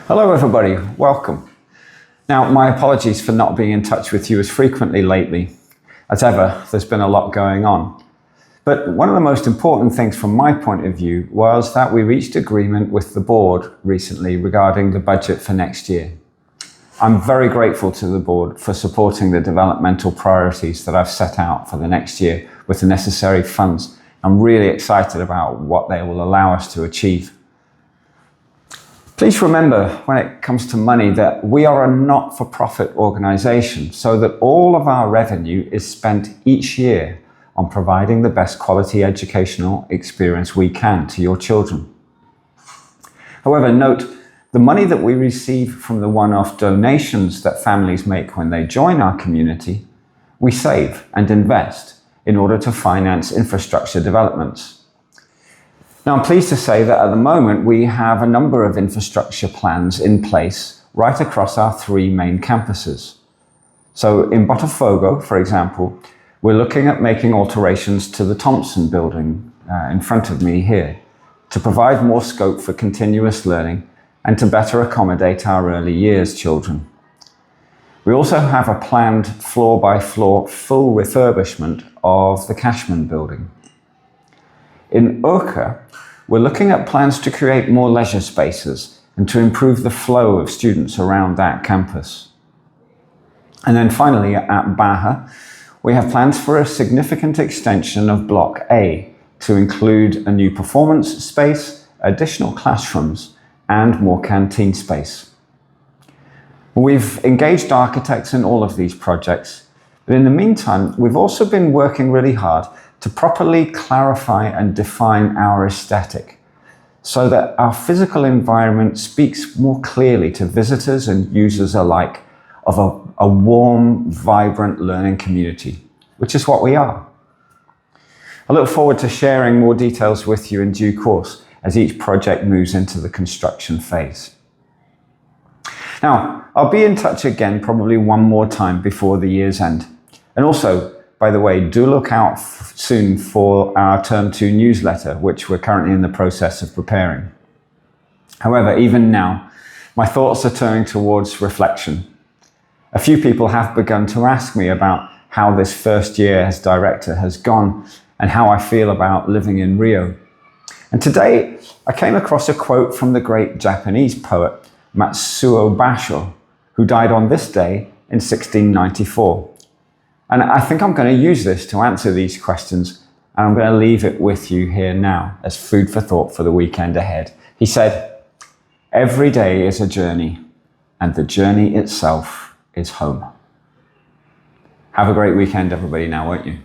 Hello everybody, welcome. Now, my apologies for not being in touch with you as frequently lately. As ever, there's been a lot going on. But one of the most important things from my point of view was that we reached agreement with the board recently regarding the budget for next year. I'm very grateful to the board for supporting the developmental priorities that I've set out for the next year with the necessary funds. I'm really excited about what they will allow us to achieve. Please remember, when it comes to money, that we are a not-for-profit organisation, so that all of our revenue is spent each year on providing the best quality educational experience we can to your children. However, note, the money that we receive from the one-off donations that families make when they join our community, we save and invest in order to finance infrastructure developments. Now, I'm pleased to say that at the moment we have a number of infrastructure plans in place right across our three main campuses. So in Botafogo, for example, we're looking at making alterations to the Thompson building in front of me here to provide more scope for continuous learning and to better accommodate our early years children. We also have a planned floor-by-floor full refurbishment of the Cashman building. In Urca, we're looking at plans to create more leisure spaces and to improve the flow of students around that campus. And then finally, at Baja, we have plans for a significant extension of Block A to include a new performance space, additional classrooms, and more canteen space. We've engaged architects in all of these projects, but in the meantime, we've also been working really hard to properly clarify and define our aesthetic so that our physical environment speaks more clearly to visitors and users alike of a warm, vibrant learning community, which is what we are. I look forward to sharing more details with you in due course as each project moves into the construction phase. Now, I'll be in touch again probably one more time before the year's end. And also, by the way, do look out soon for our Term 2 newsletter, which we're currently in the process of preparing. However, even now, my thoughts are turning towards reflection. A few people have begun to ask me about how this first year as director has gone and how I feel about living in Rio. And today, I came across a quote from the great Japanese poet Matsuo Basho, who died on this day in 1694. And I think I'm going to use this to answer these questions, and I'm going to leave it with you here now as food for thought for the weekend ahead. He said, "Every day is a journey, and the journey itself is home." Have a great weekend, everybody, now, won't you?